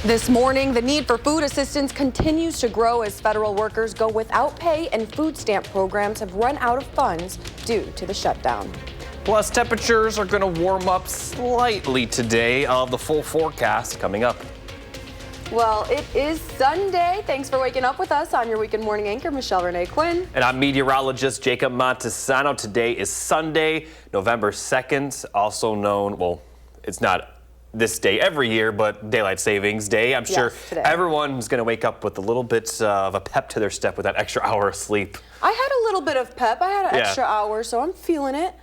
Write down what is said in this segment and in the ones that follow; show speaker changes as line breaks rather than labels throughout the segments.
This morning, the need for food assistance continues to grow as federal workers go without pay and food stamp programs have run out of funds due to the shutdown.
Plus, temperatures are going to warm up slightly today. The full forecast coming up.
Well, it is Sunday. Thanks for waking up with us. I'm your weekend morning anchor, Michelle Renee Quinn.
And I'm meteorologist Jacob Montesano. Today is Sunday, November 2nd, also known, well, it's not this day every year, but Daylight Savings Day. I'm sure everyone's going to wake up with a little bit of a pep to their step with that extra hour of sleep.
I had a little bit of pep. I had an extra hour, so I'm feeling it.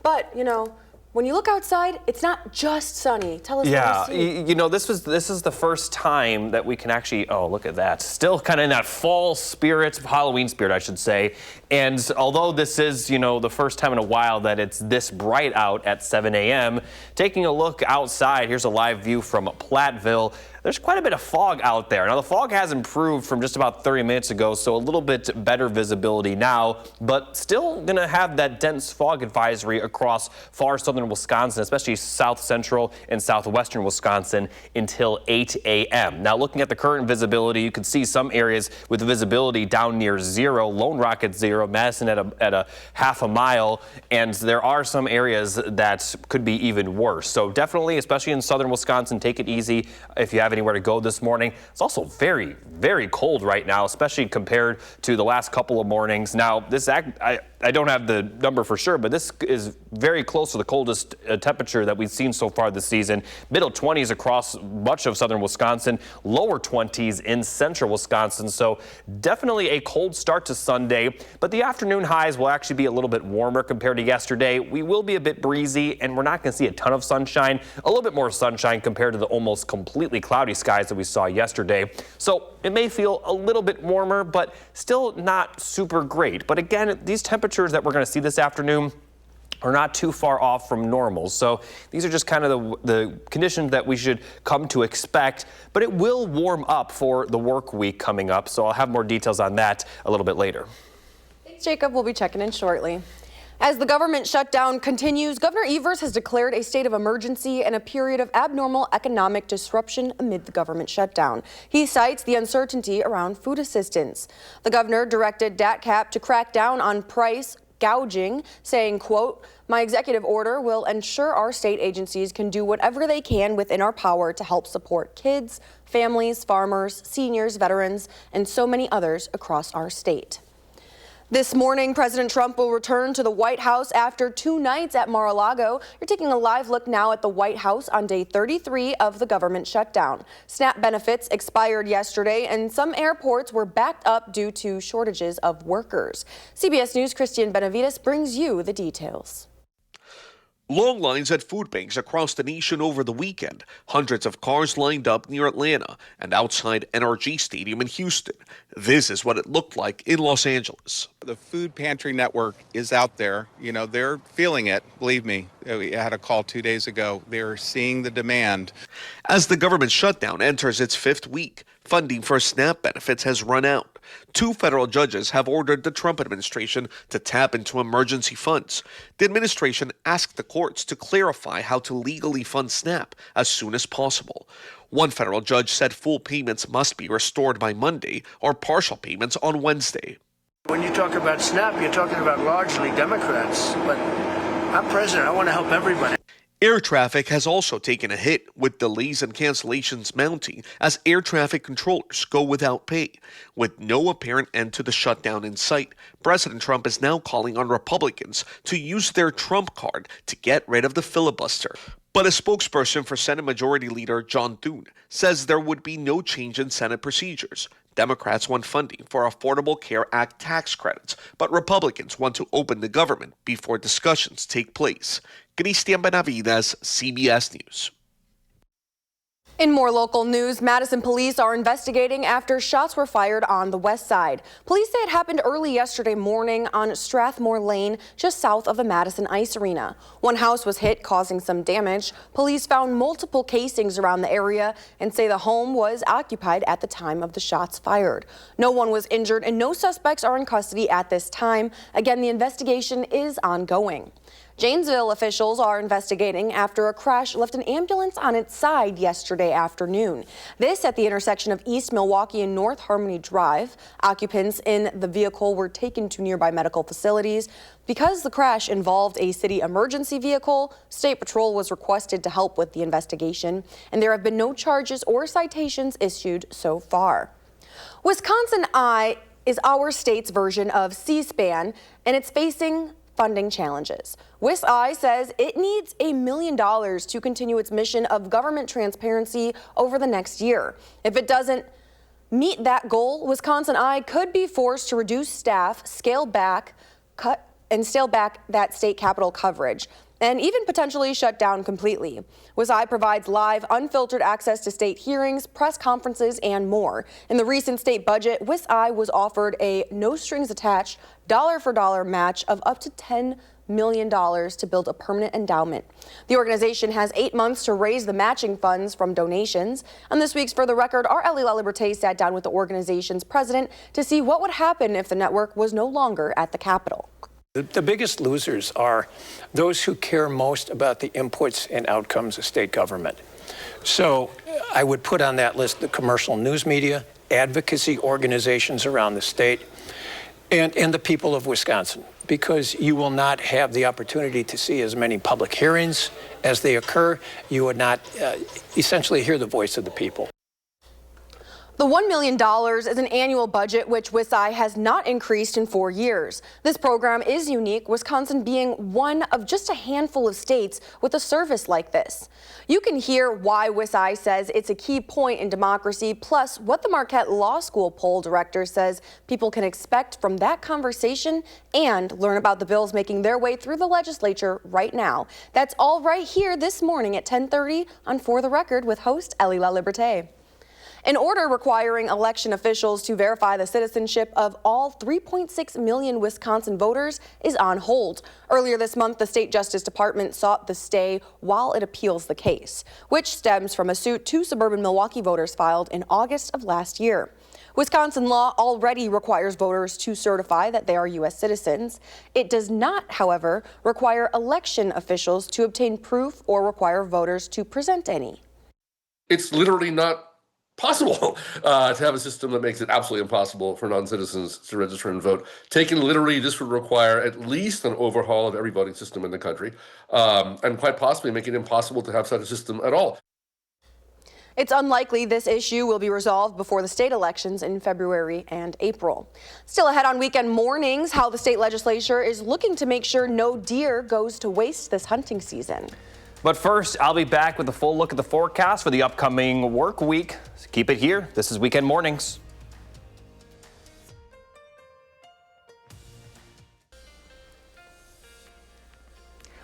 But, you know, when you look outside, it's not just sunny. Tell us what you see.
You know, this is the first time that we can actually, oh, look at that. Still kind of in that fall spirit, Halloween spirit, I should say. And although this is, you know, the first time in a while that it's this bright out at 7 a.m., taking a look outside, here's a live view from Platteville. There's quite a bit of fog out there. Now, the fog has improved from just about 30 minutes ago, so a little bit better visibility now, but still going to have that dense fog advisory across far southern Wisconsin, especially south central and southwestern Wisconsin until 8 a.m. Now, looking at the current visibility, you can see some areas with visibility down near zero, Lone Rock at zero, Madison at a half a mile, and there are some areas that could be even worse. So definitely, especially in southern Wisconsin, take it easy if you have anywhere to go this morning. It's also very, very cold right now, especially compared to the last couple of mornings. Now, I don't have the number for sure, but this is very close to the coldest temperature that we've seen so far this season. Middle 20s across much of southern Wisconsin, lower 20s in central Wisconsin. So definitely a cold start to Sunday, but the afternoon highs will actually be a little bit warmer compared to yesterday. We will be a bit breezy, and we're not going to see a ton of sunshine, a little bit more sunshine compared to the almost completely cloudy skies that we saw yesterday. So it may feel a little bit warmer, but still not super great. But again, these temperatures that we're going to see this afternoon are not too far off from normal. So these are just kind of the conditions that we should come to expect, but it will warm up for the work week coming up. So I'll have more details on that a little bit later.
Thanks, Jacob. We'll be checking in shortly. As the government shutdown continues, Governor Evers has declared a state of emergency and a period of abnormal economic disruption amid the government shutdown. He cites the uncertainty around food assistance. The governor directed DATCP to crack down on price gouging, saying, quote, "My executive order will ensure our state agencies can do whatever they can within our power to help support kids, families, farmers, seniors, veterans, and so many others across our state." This morning, President Trump will return to the White House after 2 nights at Mar-a-Lago. You're taking a live look now at the White House on day 33 of the government shutdown. SNAP benefits expired yesterday, and some airports were backed up due to shortages of workers. CBS News' Christian Benavides brings you the details.
Long lines at food banks across the nation over the weekend. Hundreds of cars lined up near Atlanta and outside NRG Stadium in Houston. This is what it looked like in Los Angeles.
The food pantry network is out there. You know, they're feeling it. Believe me, we had a call 2 days ago. They're seeing the demand.
As the government shutdown enters its 5th week, funding for SNAP benefits has run out. 2 federal judges have ordered the Trump administration to tap into emergency funds. The administration asked the courts to clarify how to legally fund SNAP as soon as possible. One federal judge said full payments must be restored by Monday or partial payments on Wednesday.
When you talk about SNAP, you're talking about largely Democrats, but I'm president. I want to help everybody.
Air traffic has also taken a hit, with delays and cancellations mounting as air traffic controllers go without pay. With no apparent end to the shutdown in sight, President Trump is now calling on Republicans to use their Trump card to get rid of the filibuster. But a spokesperson for Senate Majority Leader John Thune says there would be no change in Senate procedures. Democrats want funding for Affordable Care Act tax credits, but Republicans want to open the government before discussions take place. Christian Benavides, CBS News.
In more local news, Madison police are investigating after shots were fired on the west side. Police say it happened early yesterday morning on Strathmore Lane, just south of the Madison Ice Arena. One house was hit, causing some damage. Police found multiple casings around the area and say the home was occupied at the time of the shots fired. No one was injured and no suspects are in custody at this time. Again, the investigation is ongoing. Janesville officials are investigating after a crash left an ambulance on its side yesterday afternoon. This at the intersection of East Milwaukee and North Harmony Drive. Occupants in the vehicle were taken to nearby medical facilities. Because the crash involved a city emergency vehicle, State Patrol was requested to help with the investigation, and there have been no charges or citations issued so far. Wisconsin Eye is our state's version of C-SPAN, and it's facing funding challenges. WisEye says it needs $1 million to continue its mission of government transparency over the next year. If it doesn't meet that goal, Wisconsin Eye could be forced to reduce staff, scale back that state capital coverage, and even potentially shut down completely. WisEye provides live, unfiltered access to state hearings, press conferences, and more. In the recent state budget, WisEye was offered a no-strings-attached, dollar-for-dollar match of up to $10 million to build a permanent endowment. The organization has 8 months to raise the matching funds from donations. On this week's For the Record, our Ellie LaLiberte sat down with the organization's president to see what would happen if the network was no longer at the Capitol.
The biggest losers are those who care most about the inputs and outcomes of state government. So I would put on that list the commercial news media, advocacy organizations around the state, and the people of Wisconsin, because you will not have the opportunity to see as many public hearings as they occur. You would not essentially hear the voice of the people.
The $1 million is an annual budget which WisEye has not increased in 4 years. This program is unique, Wisconsin being one of just a handful of states with a service like this. You can hear why WisEye says it's a key point in democracy, plus what the Marquette Law School poll director says people can expect from that conversation, and learn about the bills making their way through the legislature right now. That's all right here this morning at 10:30 on For the Record with host Ellie LaLiberte. An order requiring election officials to verify the citizenship of all 3.6 million Wisconsin voters is on hold. Earlier this month, the state Justice Department sought the stay while it appeals the case, which stems from a suit 2 suburban Milwaukee voters filed in August of last year. Wisconsin law already requires voters to certify that they are U.S. citizens. It does not, however, require election officials to obtain proof or require voters to present any.
It's literally not possible to have a system that makes it absolutely impossible for non-citizens to register and vote. Taken literally, this would require at least an overhaul of every voting system in the country, and quite possibly make it impossible to have such a system at all.
It's unlikely this issue will be resolved before the state elections in February and April. Still ahead on weekend mornings, how the state legislature is looking to make sure no deer goes to waste this hunting season.
But first, I'll be back with a full look at the forecast for the upcoming work week. So keep it here. This is Weekend Mornings.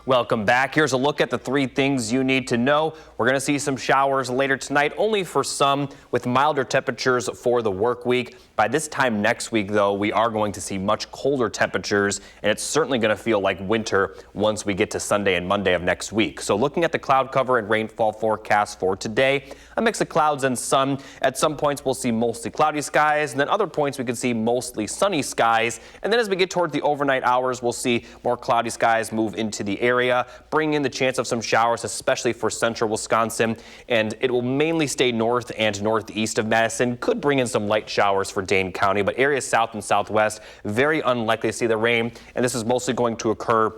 Welcome back. Here's a look at the 3 things you need to know. We're going to see some showers later tonight, only for some, with milder temperatures for the work week. By this time next week, though, we are going to see much colder temperatures, and it's certainly going to feel like winter once we get to Sunday and Monday of next week. So looking at the cloud cover and rainfall forecast for today, a mix of clouds and sun. At some points, we'll see mostly cloudy skies, and then other points we could see mostly sunny skies. And then as we get toward the overnight hours, we'll see more cloudy skies move into the area, bringing in the chance of some showers, especially for central Wisconsin. And it will mainly stay north and northeast of Madison. Could bring in some light showers for Dane County, but areas south and southwest, very unlikely to see the rain. And this is mostly going to occur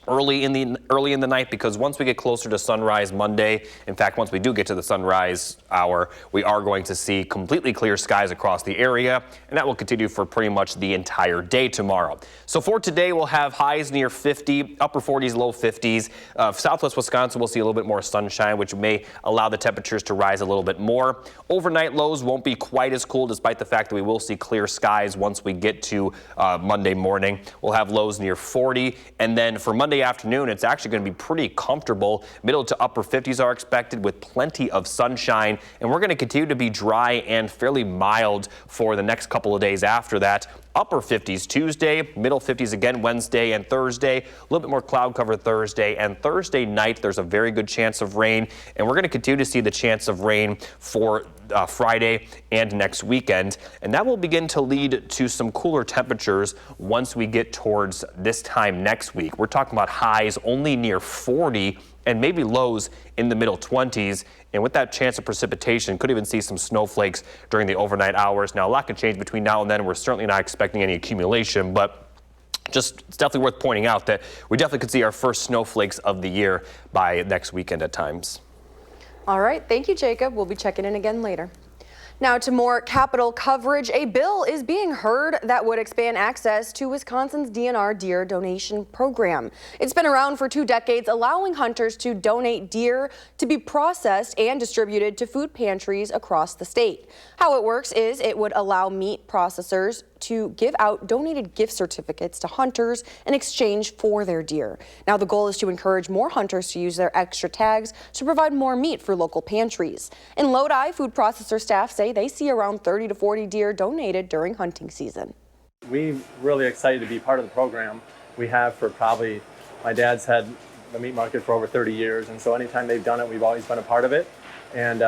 early in the night, because once we get closer to sunrise Monday, in fact, once we do get to the sunrise hour, we are going to see completely clear skies across the area, and that will continue for pretty much the entire day tomorrow. So for today, we'll have highs near 50, upper 40s, low 50s. Southwest Wisconsin will see a little bit more sunshine, which may allow the temperatures to rise a little bit more. Overnight lows won't be quite as cool, despite the fact that we will see clear skies once we get to Monday morning. We'll have lows near 40, and then for Monday afternoon, it's actually going to be pretty comfortable. Middle to upper 50s are expected with plenty of sunshine, and we're going to continue to be dry and fairly mild for the next couple of days after that. Upper 50s Tuesday, middle 50s again Wednesday and Thursday, a little bit more cloud cover Thursday, and Thursday night there's a very good chance of rain, and we're going to continue to see the chance of rain for Friday and next weekend, and that will begin to lead to some cooler temperatures once we get towards this time next week. We're talking about highs only near 40 and maybe lows in the middle 20s. And with that chance of precipitation, could even see some snowflakes during the overnight hours. Now, a lot can change between now and then. We're certainly not expecting any accumulation, but it's definitely worth pointing out that we definitely could see our first snowflakes of the year by next weekend at times.
All right. Thank you, Jacob. We'll be checking in again later. Now to more Capitol coverage. A bill is being heard that would expand access to Wisconsin's DNR deer donation program. It's been around for 2 decades, allowing hunters to donate deer to be processed and distributed to food pantries across the state. How it works is it would allow meat processors to give out donated gift certificates to hunters in exchange for their deer. Now the goal is to encourage more hunters to use their extra tags to provide more meat for local pantries. In Lodi, food processor staff say they see around 30 to 40 deer donated during hunting season.
We're really excited to be part of the program. We have for probably, my dad's had the meat market for over 30 years, and so anytime they've done it, we've always been a part of it. And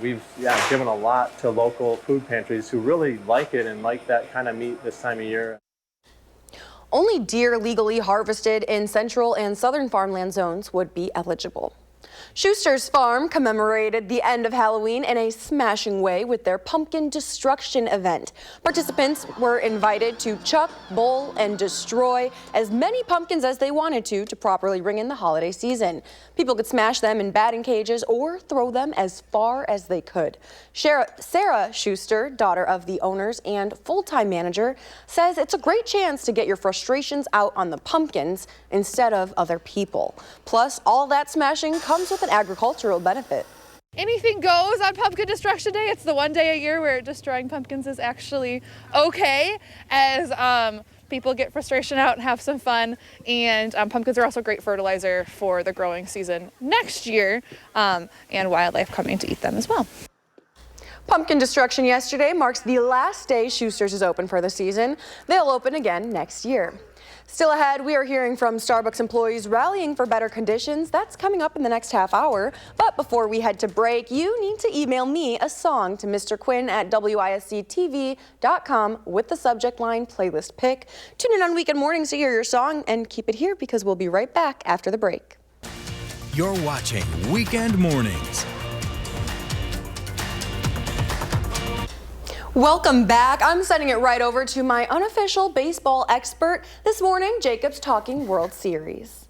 we've given a lot to local food pantries who really like it and like that kind of meat this time of year.
Only deer legally harvested in central and southern farmland zones would be eligible. Schuster's Farm commemorated the end of Halloween in a smashing way with their pumpkin destruction event. Participants were invited to chuck, bowl, and destroy as many pumpkins as they wanted to properly ring in the holiday season. People could smash them in batting cages or throw them as far as they could. Sarah Schuster, daughter of the owners and full-time manager, says it's a great chance to get your frustrations out on the pumpkins instead of other people. Plus, all that smashing comes with an agricultural benefit.
Anything goes on Pumpkin Destruction Day. It's the one day a year where destroying pumpkins is actually okay, as people get frustration out and have some fun. And pumpkins are also great fertilizer for the growing season next year, and wildlife coming to eat them as well.
Pumpkin destruction yesterday marks the last day Schuster's is open for the season. They'll open again next year. Still ahead, we are hearing from Starbucks employees rallying for better conditions. That's coming up in the next half hour. But before we head to break, you need to email me a song to Mr. Quinn at WISCTV.com with the subject line playlist pick. Tune in on weekend mornings to hear your song and keep it here because we'll be right back after the break.
You're watching Weekend Mornings.
Welcome back. I'm sending it right over to my unofficial baseball expert this morning, Jacob's Talking World Series.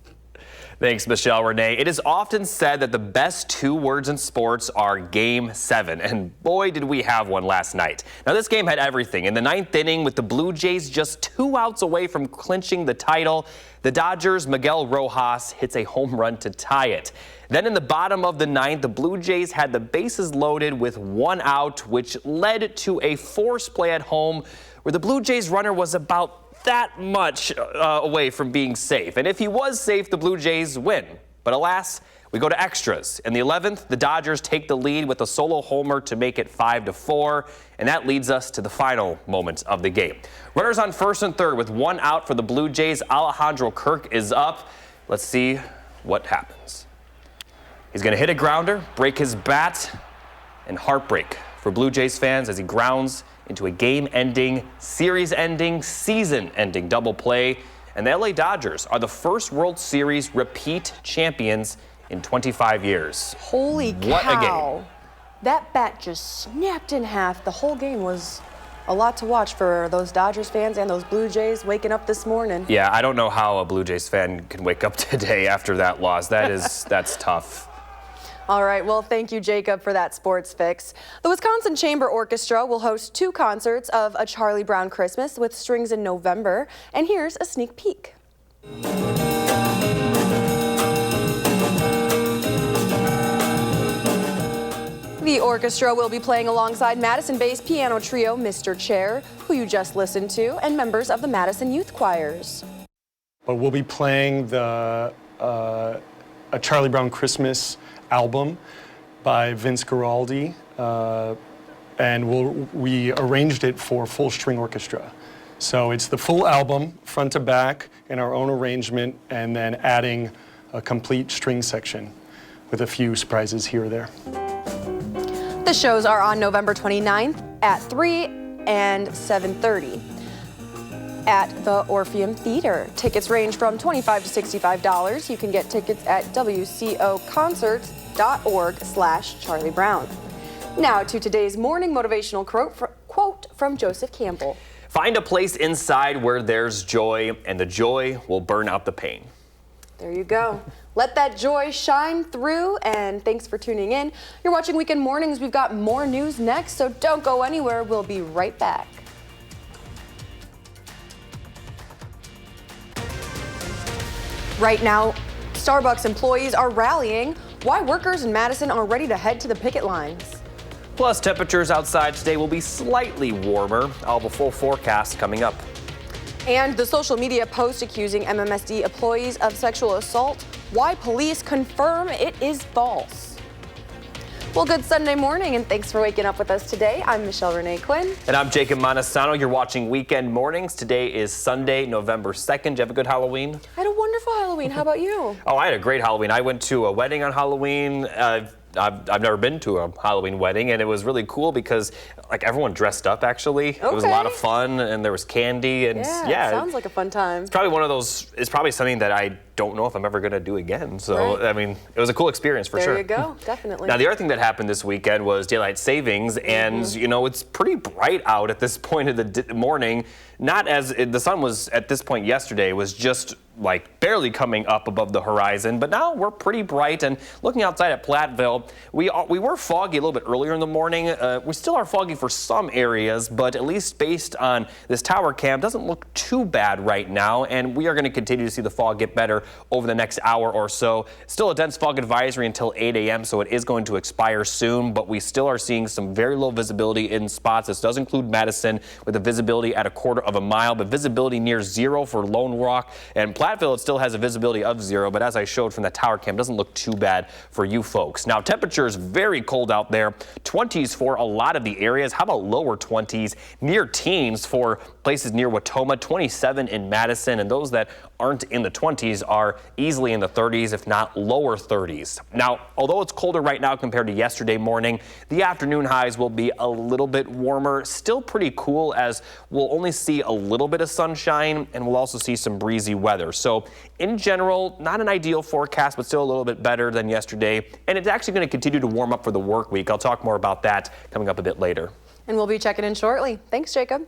Thanks, Michelle Renee. It is often said that the best 2 words in sports are Game 7, and boy, did we have one last night. Now, this game had everything. In the 9th inning, with the Blue Jays just 2 outs away from clinching the title, the Dodgers' Miguel Rojas hits a home run to tie it. Then in the bottom of the 9th, the Blue Jays had the bases loaded with 1 out, which led to a forced play at home where the Blue Jays runner was about that much away from being safe. And if he was safe, the Blue Jays win. But alas, we go to extras. In the 11th, the Dodgers take the lead with a solo homer to make it 5-4, and that leads us to the final moment of the game. Runners on first and third with 1 out for the Blue Jays. Alejandro Kirk is up. Let's see what happens. He's going to hit a grounder, break his bat, and heartbreak for Blue Jays fans as he grounds into a game-ending, series-ending, season-ending double play. And the LA Dodgers are the first World Series repeat champions in 25 years.
Holy cow.
What a game.
That bat just snapped in half. The whole game was a lot to watch for those Dodgers fans and those Blue Jays waking up this morning.
Yeah, I don't know how a Blue Jays fan can wake up today after that loss. That's tough.
All right, well, thank you, Jacob, for that sports fix. The Wisconsin Chamber Orchestra will host 2 concerts of A Charlie Brown Christmas with strings in November, and here's a sneak peek. The orchestra will be playing alongside Madison-based piano trio Mr. Chair, who you just listened to, and members of the Madison Youth Choirs.
But we'll be playing the A Charlie Brown Christmas album by Vince Guaraldi, and we arranged it for full string orchestra. So it's the full album, front to back, in our own arrangement, and then adding a complete string section with a few surprises here or there.
The shows are on November 29th at 3 and 7:30 at the Orpheum Theater. Tickets range from $25 to $65. You can get tickets at wcoconcerts.org/Charlie Brown. Now to today's morning motivational quote from Joseph Campbell.
Find a place inside where there's joy, and the joy will burn out the pain.
There you go. Let that joy shine through, and thanks for tuning in. You're watching Weekend Mornings. We've got more news next, so don't go anywhere. We'll be right back. Right now, Starbucks employees are rallying. Why workers in Madison are ready to head to the picket lines.
Plus, temperatures outside today will be slightly warmer. I'll have a full forecast coming up.
And the social media post accusing MMSD employees of sexual assault. Why police confirm it is false. Well, good Sunday morning, and thanks for waking up with us today. I'm Michelle Renee Quinn.
And I'm Jacob Montesano. You're watching Weekend Mornings. Today is Sunday, November 2nd. Did you have a good Halloween?
I had a wonderful Halloween. How about you?
Oh, I had a great Halloween. I went to a wedding on Halloween. I've never been to a Halloween wedding, and it was really cool because like everyone dressed up. Actually, it was a lot of fun, and there was candy, and
yeah, it sounds like a fun time.
It's probably one of those. It's probably something that I don't know if I'm ever going to do again. So I mean, it was a cool experience for sure.
There you go, definitely.
Now the other thing that happened this weekend was daylight savings, and you know it's pretty bright out at this point of the morning. Not as the sun was at this point yesterday was just like barely coming up above the horizon, but now we're pretty bright. And looking outside at Platteville, we were foggy a little bit earlier in the morning. We still are foggy for some areas, but at least based on this tower cam, doesn't look too bad right now. And we are going to continue to see the fog get better over the next hour or so. Still a dense fog advisory until 8 a.m., so it is going to expire soon, but we still are seeing some very low visibility in spots. This does include Madison with a visibility at 1/4 of a mile, but visibility near zero for Lone Rock. And Platteville, it still has a visibility of 0, but as I showed from the tower cam, doesn't look too bad for you folks. Now, temperatures very cold out there. 20s for a lot of the areas. How about lower 20s? Near teens for places near Watoma, 27 in Madison, and those that aren't in the 20s are easily in the 30s, if not lower 30s. Now, although it's colder right now compared to yesterday morning, the afternoon highs will be a little bit warmer. Still pretty cool as we'll only see a little bit of sunshine, and we'll also see some breezy weather. So in general, not an ideal forecast, but still a little bit better than yesterday. And it's actually going to continue to warm up for the work week. I'll talk more about that coming up a bit later.
And we'll be checking in shortly. Thanks, Jacob.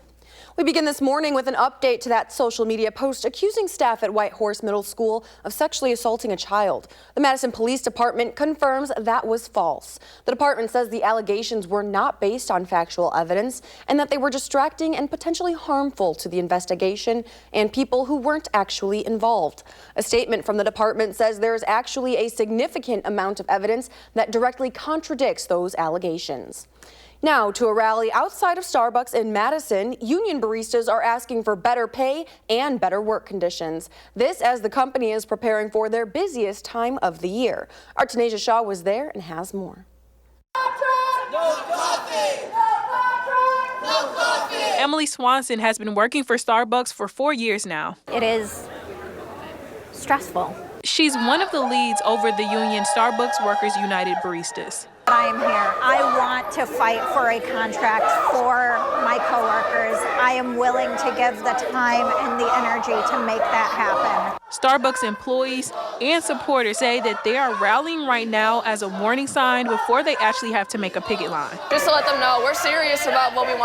We begin this morning with an update to that social media post accusing staff at White Horse Middle School of sexually assaulting a child. The Madison Police Department confirms that was false. The department says the allegations were not based on factual evidence and that they were distracting and potentially harmful to the investigation and people who weren't actually involved. A statement from the department says there is actually a significant amount of evidence that directly contradicts those allegations. Now to a rally outside of Starbucks in Madison, union baristas are asking for better pay and better work conditions. This as the company is preparing for their busiest time of the year. Our Tanasia Shaw was there and has more.
No coffee! No contract! No coffee! Emily Swanson has been working for Starbucks for 4 years now.
It is stressful.
She's one of the leads over the union Starbucks Workers United Baristas.
I am here. I want to fight for a contract for my coworkers. I am willing to give the time and the energy to make that happen.
Starbucks employees and supporters say that they are rallying right now as a warning sign before they actually have to make a picket line.
Just to let them know we're serious about what we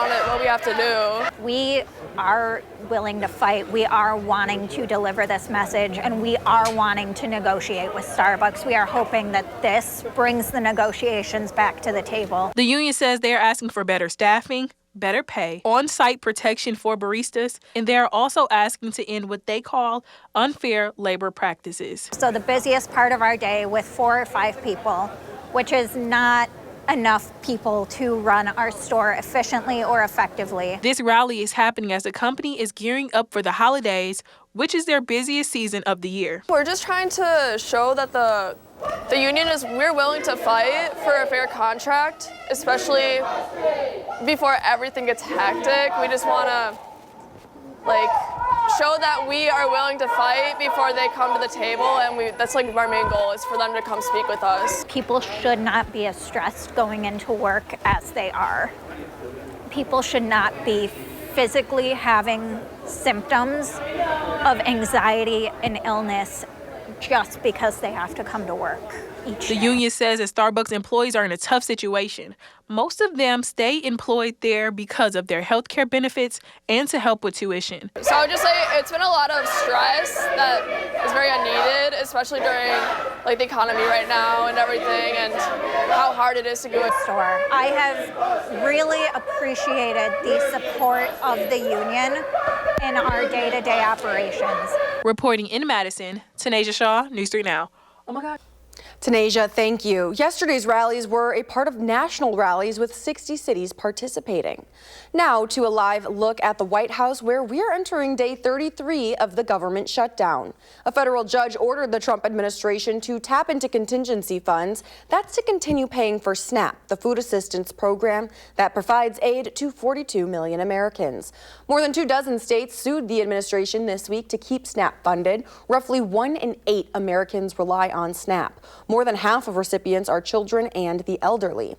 have to do.
We are willing to fight. We are wanting to deliver this message, and we are wanting to negotiate with Starbucks. We are hoping that this brings the negotiations back to the table.
The union says they are asking for better staffing, better pay, on-site protection for baristas, and they are also asking to end what they call unfair labor practices.
So the busiest part of our day with 4 or 5 people, which is not enough people to run our store efficiently or effectively.
This rally is happening as the company is gearing up for the holidays, which is their busiest season of the year.
We're just trying to show that the union we're willing to fight for a fair contract, especially before everything gets hectic. We just want to show that we are willing to fight before they come to the table, and that's like our main goal is for them to come speak with us.
People should not be as stressed going into work as they are. People should not be physically having symptoms of anxiety and illness just because they have to come to work each
day. The union says that Starbucks employees are in a tough situation. Most of them stay employed there because of their health care benefits and to help with tuition.
So I would just say it's been a lot of stress that is very unneeded, especially during like the economy right now and everything, and how hard it is to go to the
store. I have really appreciated the support of the union in our day-to-day operations.
Reporting in Madison, Tanasia Shaw, News 3 Now.
Oh my God. Tanasia, thank you. Yesterday's rallies were a part of national rallies with 60 cities participating. Now to a live look at the White House, where we're entering day 33 of the government shutdown. A federal judge ordered the Trump administration to tap into contingency funds. That's to continue paying for SNAP, the food assistance program that provides aid to 42 million Americans. More than 24 states sued the administration this week to keep SNAP funded. Roughly 1 in 8 Americans rely on SNAP. More than half of recipients are children and the elderly.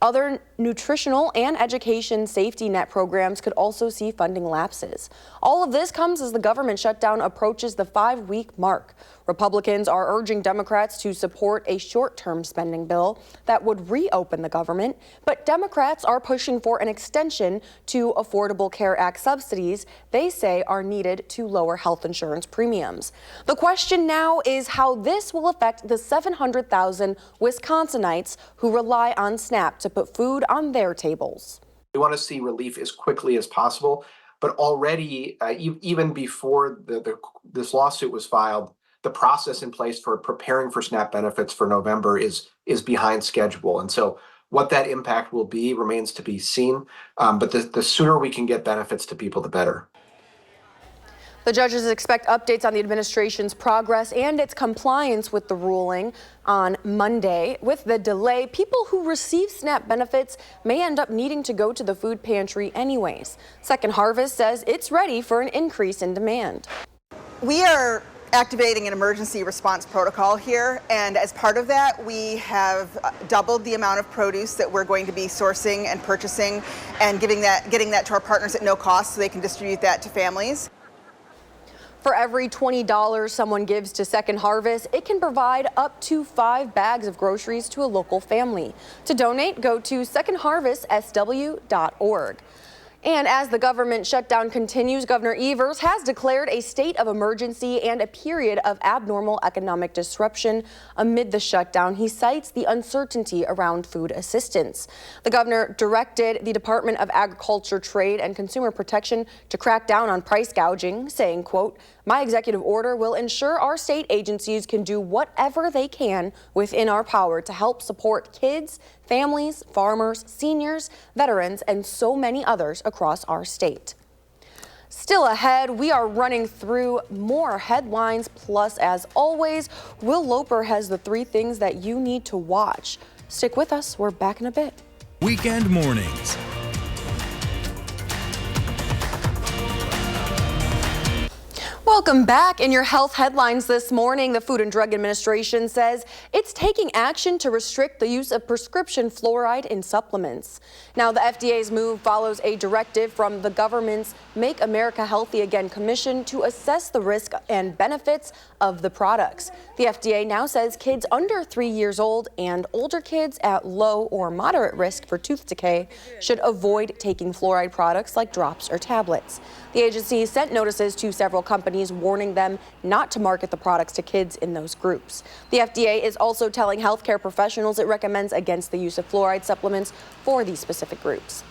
Other nutritional and education safety net programs could also see funding lapses. All of this comes as the government shutdown approaches the 5-week mark. Republicans are urging Democrats to support a short-term spending bill that would reopen the government, but Democrats are pushing for an extension to Affordable Care Act subsidies they say are needed to lower health insurance premiums. The question now is how this will affect the 700,000 Wisconsinites who rely on SNAP to put food on their tables.
We want to see relief as quickly as possible, but already, even before this lawsuit was filed, the process in place for preparing for SNAP benefits for November is behind schedule. And so what that impact will be remains to be seen. But the sooner we can get benefits to people, the better.
The judges expect updates on the administration's progress and its compliance with the ruling on Monday. With the delay, people who receive SNAP benefits may end up needing to go to the food pantry anyways. Second Harvest says it's ready for an increase in demand.
We are activating an emergency response protocol here, and as part of that, we have doubled the amount of produce that we're going to be sourcing and purchasing and getting that to our partners at no cost so they can distribute that to families.
For every $20 someone gives to Second Harvest, it can provide up to 5 bags of groceries to a local family. To donate, go to secondharvestsw.org. And as the government shutdown continues, Governor Evers has declared a state of emergency and a period of abnormal economic disruption amid the shutdown. He cites the uncertainty around food assistance. The governor directed the Department of Agriculture, Trade, and Consumer Protection to crack down on price gouging, saying, quote, "My executive order will ensure our state agencies can do whatever they can within our power to help support kids, families, farmers, seniors, veterans, and so many others across our state." Still ahead, we are running through more headlines. Plus, as always, Will Loper has the 3 things that you need to watch. Stick with us. We're back in a bit.
Weekend mornings.
Welcome back. In your health headlines this morning, the Food and Drug Administration says it's taking action to restrict the use of prescription fluoride in supplements. Now, the FDA's move follows a directive from the government's Make America Healthy Again Commission to assess the risk and benefits of the products. The FDA now says kids under 3 years old and older kids at low or moderate risk for tooth decay should avoid taking fluoride products like drops or tablets. The agency sent notices to several companies warning them not to market the products to kids in those groups. The FDA is also telling healthcare professionals it recommends against the use of fluoride supplements for these specific groups.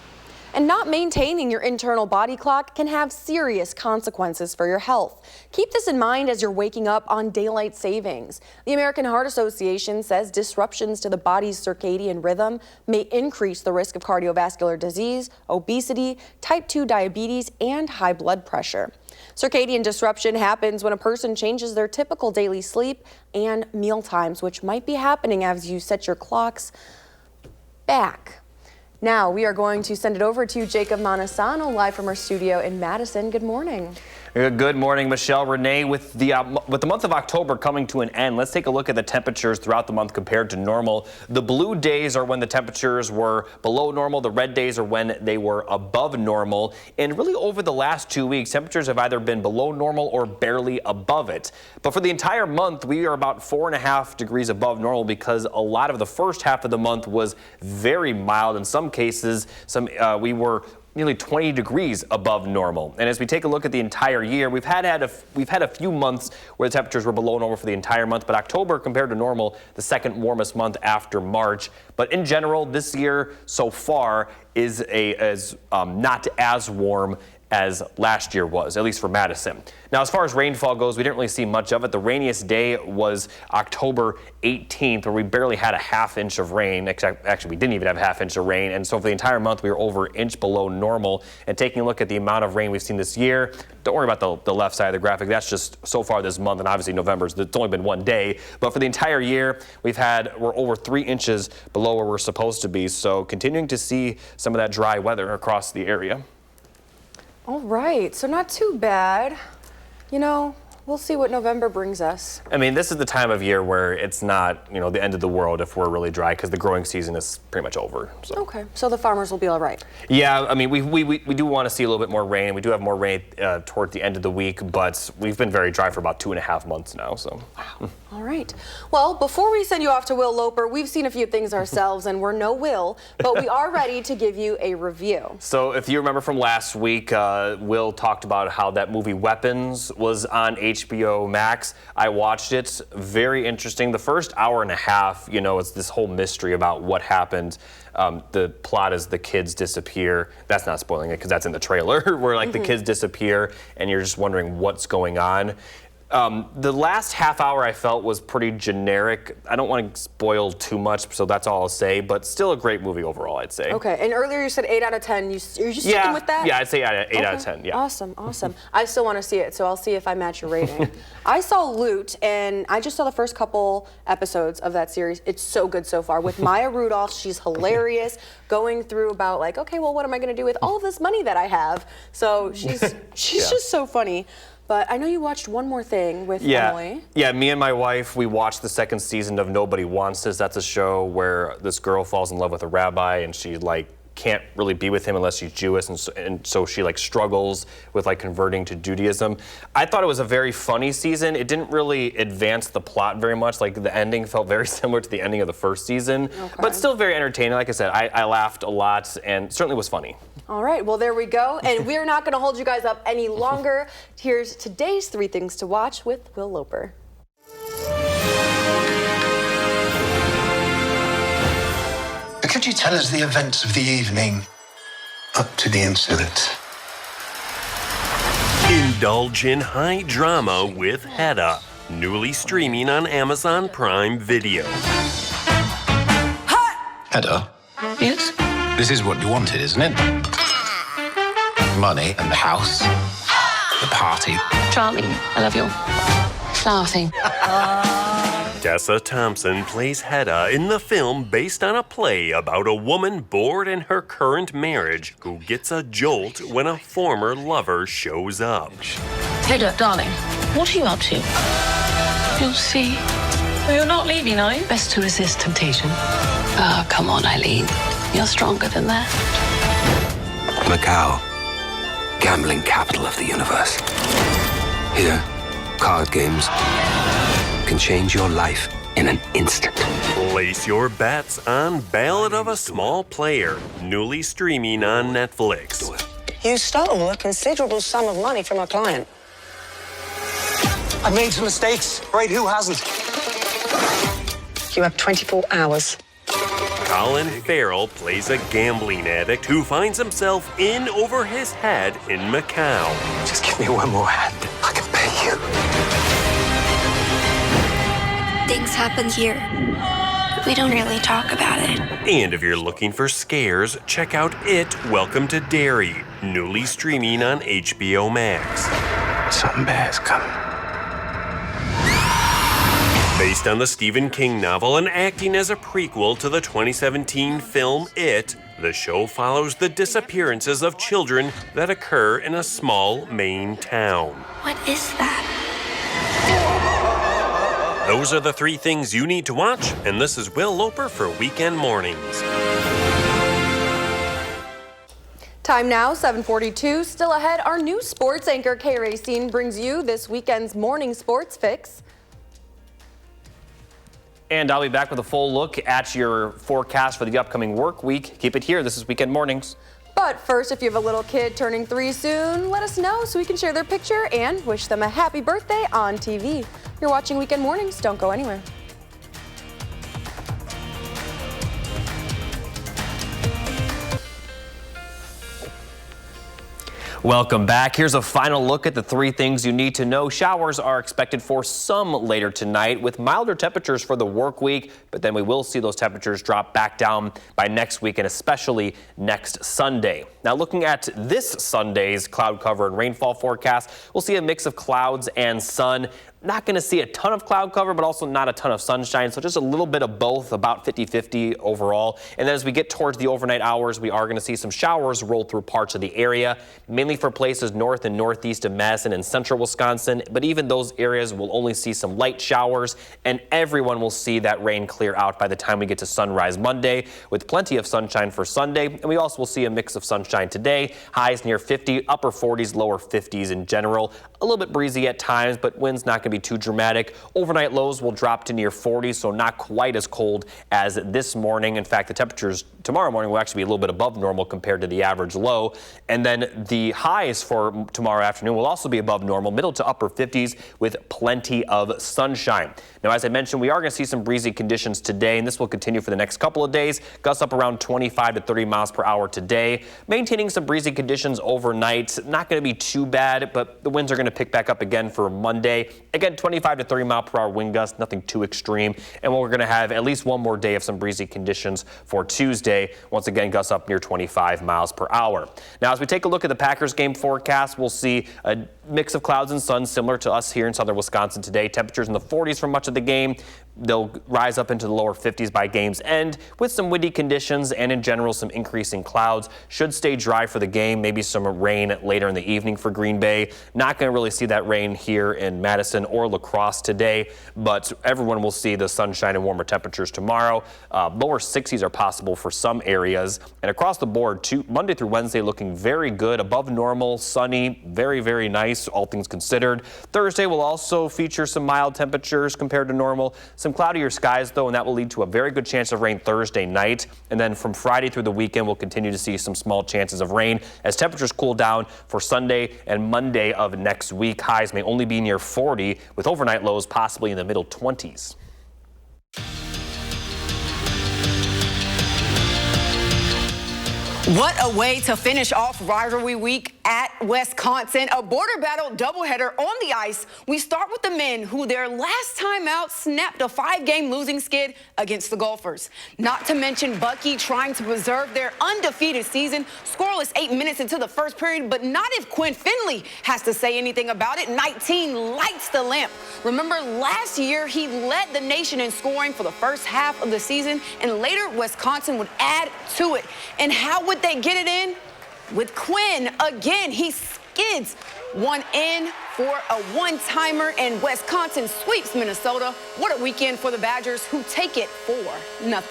And not maintaining your internal body clock can have serious consequences for your health. Keep this in mind as you're waking up on daylight savings. The American Heart Association says disruptions to the body's circadian rhythm may increase the risk of cardiovascular disease, obesity, type 2 diabetes, and high blood pressure. Circadian disruption happens when a person changes their typical daily sleep and meal times, which might be happening as you set your clocks back. Now we are going to send it over to Jacob Montesano live from our studio in Madison. Good morning.
Good morning, Michelle. Renee, with the month of October coming to an end, let's take a look at the temperatures throughout the month compared to normal. The blue days are when the temperatures were below normal. The red days are when they were above normal. And really over the last 2 weeks, temperatures have either been below normal or barely above it. But for the entire month, we are about 4.5 degrees above normal because a lot of the first half of the month was very mild. In some cases, we were nearly 20 degrees above normal. And as we take a look at the entire year, we've had a few months where the temperatures were below normal for the entire month, but October compared to normal, the second warmest month after March. But in general, this year so far is not as warm as last year was, at least for Madison. Now, as far as rainfall goes, we didn't really see much of it. The rainiest day was October 18th, where we barely had a half inch of rain. Actually, we didn't even have a half inch of rain. And so for the entire month, we were over an inch below normal. And taking a look at the amount of rain we've seen this year, don't worry about the left side of the graphic. That's just so far this month. And obviously November's, it's only been one day. But for the entire year, we're over 3 inches below where we're supposed to be. So continuing to see some of that dry weather across the area.
All right, so not too bad. You know, we'll see what November brings us.
I mean, this is the time of year where it's not, the end of the world if we're really dry, because the growing season is pretty much over. So.
Okay, so the farmers will be all right.
Yeah, I mean, we do want to see a little bit more rain. We do have more rain toward the end of the week, but we've been very dry for about 2.5 months now. So.
Wow. All right. Well, before we send you off to Will Loper, we've seen a few things ourselves, and we're no Will, but we are ready to give you a review.
So if you remember from last week, Will talked about how that movie Weapons was on HBO Max. I watched it. Very interesting. The first hour and a half, it's this whole mystery about what happened. The plot is the kids disappear. That's not spoiling it because that's in the trailer, where the kids disappear and you're just wondering what's going on. The last half hour I felt was pretty generic. I don't want to spoil too much, so that's all I'll say, but still a great movie overall, I'd say.
Okay, and earlier you said 8 out of 10. You're just sticking with that?
Yeah, I'd say 8 out of 10, yeah.
Awesome. I still want to see it, so I'll see if I match your rating. I saw Loot, and I just saw the first couple episodes of that series. It's so good so far. With Maya Rudolph, she's hilarious, going through about okay, well, what am I going to do with all of this money that I have? So she's just so funny. But I know you watched One More Thing with Emily.
Yeah, me and my wife, we watched the second season of Nobody Wants Us. That's a show where this girl falls in love with a rabbi and she can't really be with him unless she's Jewish, and so she struggles with converting to Judaism. I thought it was a very funny season. It didn't really advance the plot very much. The ending felt very similar to the ending of the first season, but still very entertaining. Like I said, I laughed a lot and certainly was funny.
All right, well, there we go. And we're not going to hold you guys up any longer. Here's today's 3 things to watch with Will Loper.
Could you tell us the events of the evening up to the incident?
Indulge in high drama with Hedda, newly streaming on Amazon Prime Video.
Hedda?
Yes?
This is what you wanted, isn't it? Money and the house. The party.
Charming. I love your flower thing.
Tessa Thompson plays Hedda in the film based on a play about a woman bored in her current marriage who gets a jolt when a former lover shows up.
Hedda, darling, what are you up to? You'll see. You're not leaving, are you? Best to resist temptation. Oh, come on, Eileen. You're stronger than that.
Macau, gambling capital of the universe. Here, card games can change your life in an instant.
Place your bets on Ballad of a Small Player, newly streaming on Netflix.
You stole a considerable sum of money from a client.
I've made some mistakes, right? Who hasn't?
You have 24 hours.
Colin Farrell plays a gambling addict who finds himself in over his head in Macau.
Just give me one more hand. I can pay you.
Things happen here. We don't really talk about it.
And if you're looking for scares, check out It, Welcome to Derry, newly streaming on HBO Max.
Some bears come.
Based on the Stephen King novel and acting as a prequel to the 2017 film It, the show follows the disappearances of children that occur in a small Maine town.
What is that?
Those are the 3 things you need to watch, and this is Will Loper for Weekend Mornings.
Time now, 7:42. Still ahead, our new sports anchor, Kay Racine, brings you this weekend's morning sports fix.
And I'll be back with a full look at your forecast for the upcoming work week. Keep it here. This is Weekend Mornings.
But first, if you have a little kid turning 3 soon, let us know so we can share their picture and wish them a happy birthday on TV. You're watching Weekend Mornings. Don't go anywhere.
Welcome back. Here's a final look at the 3 things you need to know. Showers are expected for some later tonight with milder temperatures for the work week, but then we will see those temperatures drop back down by next week and especially next Sunday. Now looking at this Sunday's cloud cover and rainfall forecast, we'll see a mix of clouds and sun. Not going to see a ton of cloud cover, but also not a ton of sunshine. So just a little bit of both, about 50-50 overall. And then as we get towards the overnight hours, we are going to see some showers roll through parts of the area, mainly for places north and northeast of Madison and central Wisconsin. But even those areas will only see some light showers, and everyone will see that rain clear out by the time we get to sunrise Monday, with plenty of sunshine for Sunday. And we also will see a mix of sunshine today. Highs near 50, upper 40s, lower 50s in general. A little bit breezy at times, but wind's not going to be too dramatic. Overnight lows will drop to near 40, so not quite as cold as this morning. In fact, the temperatures tomorrow morning will actually be a little bit above normal compared to the average low. And then the highs for tomorrow afternoon will also be above normal, middle to upper 50s with plenty of sunshine. Now, as I mentioned, we are going to see some breezy conditions today, and this will continue for the next couple of days. Gusts up around 25 to 30 miles per hour today, maintaining some breezy conditions overnight. Not going to be too bad, but the winds are going to pick back up again for Monday. Again, 25 to 30 mile per hour wind gusts, nothing too extreme. And we're going to have at least one more day of some breezy conditions for Tuesday. Once again, gusts up near 25 miles per hour. Now, as we take a look at the Packers game forecast, we'll see a mix of clouds and sun similar to us here in southern Wisconsin today. Temperatures in the 40s for much of the game. They'll rise up into the lower 50s by game's end with some windy conditions and in general some increasing clouds. Should stay dry for the game, maybe some rain later in the evening for Green Bay. Not going to really see that rain here in Madison or La Crosse today, but everyone will see the sunshine and warmer temperatures tomorrow. Lower 60s are possible for some areas, and across the board, Monday through Wednesday looking very good, above normal, sunny, very, very nice, all things considered. Thursday will also feature some mild temperatures compared to normal. Some cloudier skies, though, and that will lead to a very good chance of rain Thursday night. And then from Friday through the weekend, we'll continue to see some small chances of rain as temperatures cool down for Sunday and Monday of next week. Highs may only be near 40, with overnight lows possibly in the middle 20s.
What a way to finish off rivalry week at Wisconsin. A border battle doubleheader on the ice. We start with the men who their last time out snapped a 5-game losing skid against the Gophers. Not to mention Bucky trying to preserve their undefeated season. Scoreless 8 minutes into the first period, but not if Quinn Finley has to say anything about it. 19 lights the lamp. Remember last year he led the nation in scoring for the first half of the season, and later Wisconsin would add to it. And how would they get it in? With Quinn again. He skids one in for a one-timer, and Wisconsin sweeps Minnesota. What a weekend for the Badgers, who take it 4-0.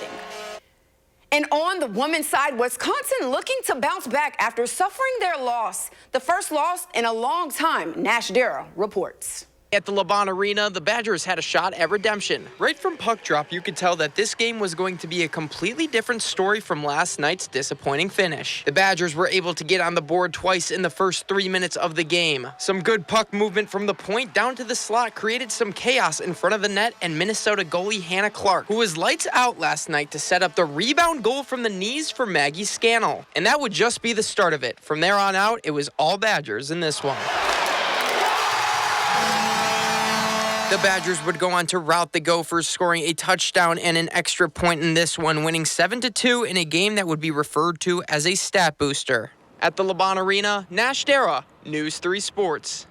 And on the women's side, Wisconsin looking to bounce back after suffering their loss. The first loss in a long time, Nash Dara reports.
At the LeBron Arena, the Badgers had a shot at redemption. Right from puck drop, you could tell that this game was going to be a completely different story from last night's disappointing finish. The Badgers were able to get on the board twice in the first 3 minutes of the game. Some good puck movement from the point down to the slot created some chaos in front of the net, and Minnesota goalie Hannah Clark, who was lights out last night to set up the rebound goal from the knees for Maggie Scannell. And that would just be the start of it. From there on out, it was all Badgers in this one. The Badgers would go on to rout the Gophers, scoring a touchdown and an extra point in this one, winning 7-2 in a game that would be referred to as a stat booster. At the LeBron Arena, Nash Dara, News 3 Sports.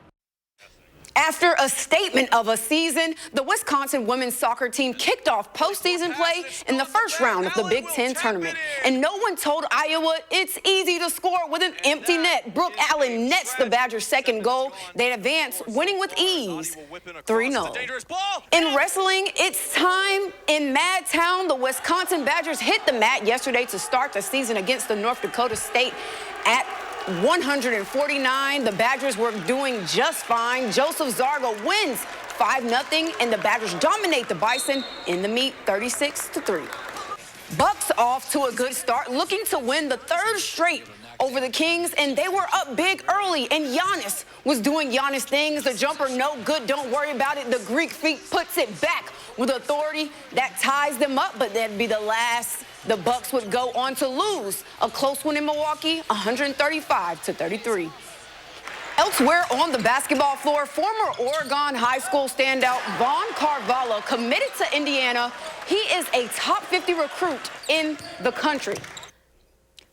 After a statement of a season, the Wisconsin women's soccer team kicked off postseason play in the first round of the Big Ten tournament. And no one told Iowa it's easy to score with an empty net. Brooke Allen nets the Badgers' second goal. They advance, winning with ease, 3-0. In wrestling, it's time in Madtown. The Wisconsin Badgers hit the mat yesterday to start the season against the North Dakota State at 149. The Badgers were doing just fine. Joseph Zarga wins 5-0, and the Badgers dominate the Bison in the meet 36-3. Bucks off to a good start, looking to win the third straight over the Kings, and they were up big early, and Giannis was doing Giannis things. The jumper no good, don't worry about it. The Greek freak puts it back with authority. That ties them up, but that'd be the last. The Bucks would go on to lose a close one in Milwaukee, 135-33. Elsewhere on the basketball floor, former Oregon High School standout Vaughn Carvalho committed to Indiana. He is a top 50 recruit in the country.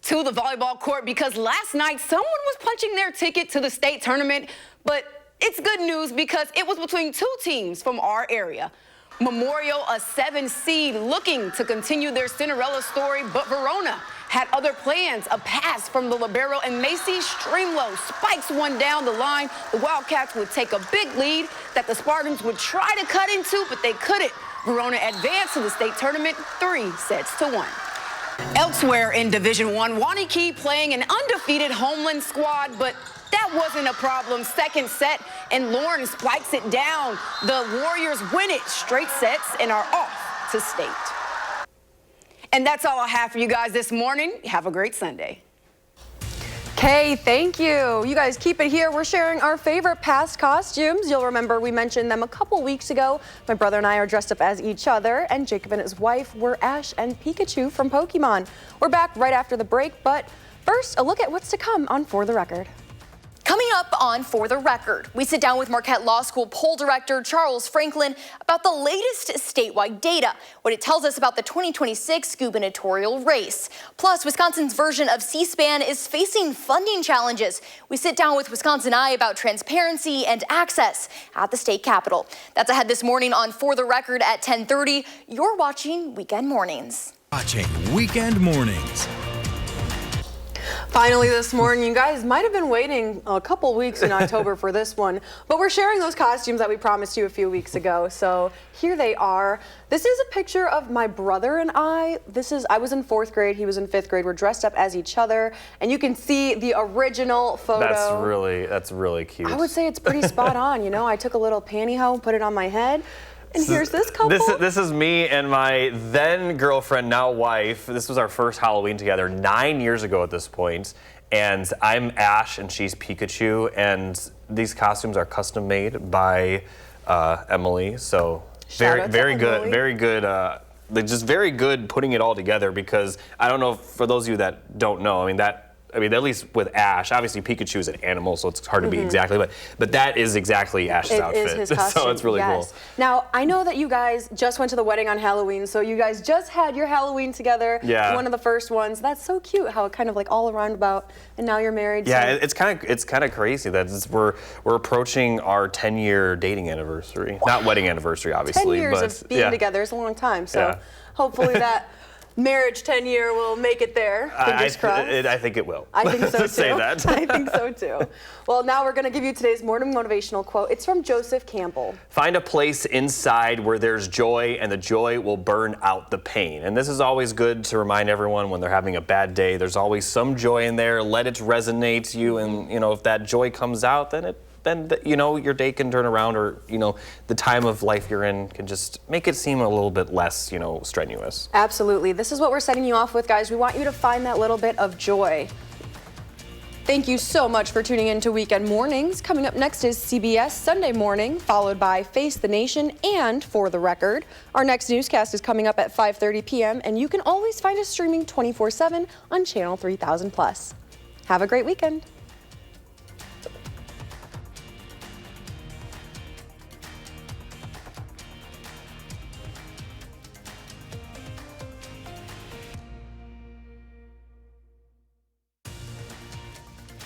To the volleyball court, because last night someone was punching their ticket to the state tournament, but it's good news because it was between two teams from our area. Memorial, a 7 seed, looking to continue their Cinderella story, but Verona had other plans. A pass from the libero, and Macy Streamlow spikes one down the line. The Wildcats would take a big lead that the Spartans would try to cut into, but they couldn't. Verona advanced to the state tournament 3-1. Elsewhere in Division I, Waunakee playing an undefeated Homeland squad, but that wasn't a problem. Second set, and Lauren spikes it down. The Warriors win it straight sets and are off to state. And that's all I have for you guys this morning. Have a great Sunday.
Okay, thank you. You guys keep it here. We're sharing our favorite past costumes. You'll remember we mentioned them a couple weeks ago. My brother and I are dressed up as each other, and Jacob and his wife were Ash and Pikachu from Pokemon. We're back right after the break, but first, a look at what's to come on For the Record.
Coming up on For the Record, we sit down with Marquette Law School poll director Charles Franklin about the latest statewide data, what it tells us about the 2026 gubernatorial race. Plus, Wisconsin's version of C-SPAN is facing funding challenges. We sit down with Wisconsin Eye about transparency and access at the state capitol. That's ahead this morning on For the Record at 10:30. You're watching Weekend Mornings.
Watching Weekend Mornings.
Finally this morning, you guys might have been waiting a couple weeks in October for this one, but we're sharing those costumes that we promised you a few weeks ago. So here they are. This is a picture of my brother and I. I was in 4th grade, he was in 5th grade. We're dressed up as each other, and you can see the original photo.
That's really cute.
I would say it's pretty spot on. You know, I took a little pantyhose, put it on my head. And here's this couple.
This is me and my then girlfriend, now wife. This was our first Halloween together 9 years ago at this point. And I'm Ash and she's Pikachu. And these costumes are custom made by Emily. So very good. They're just very good putting it all together, because I don't know, for those of you that don't know, at least with Ash, obviously Pikachu is an animal, so it's hard to be exactly, but that is exactly Ash's outfit.
It is his costume.
So it's really cool.
Now, I know that you guys just went to the wedding on Halloween, so you guys just had your Halloween together.
Yeah.
One of the first ones. That's so cute how it kind of like all around about, and now you're married.
Yeah,
so.
it's kind of crazy that we're approaching our 10-year dating anniversary. Wow. Not wedding anniversary, obviously.
10 years of being together is a long time, so hopefully that marriage 10-year will make it there. Fingers crossed.
I think it will.
I think so too.
Say that.
I think so too. Well, now we're going to give you today's morning motivational quote. It's from Joseph Campbell.
Find a place inside where there's joy, and the joy will burn out the pain. And this is always good to remind everyone when they're having a bad day. There's always some joy in there. Let it resonate to you, and if that joy comes out, then your day can turn around, or the time of life you're in can just make it seem a little bit less strenuous.
Absolutely. This is what we're setting you off with, guys. We want you to find that little bit of joy. Thank you so much for tuning in to Weekend Mornings. Coming up next is CBS Sunday Morning, followed by Face the Nation and For the Record. Our next newscast is coming up at 5:30 p.m. and you can always find us streaming 24/7 on Channel 3000+. Have a great weekend.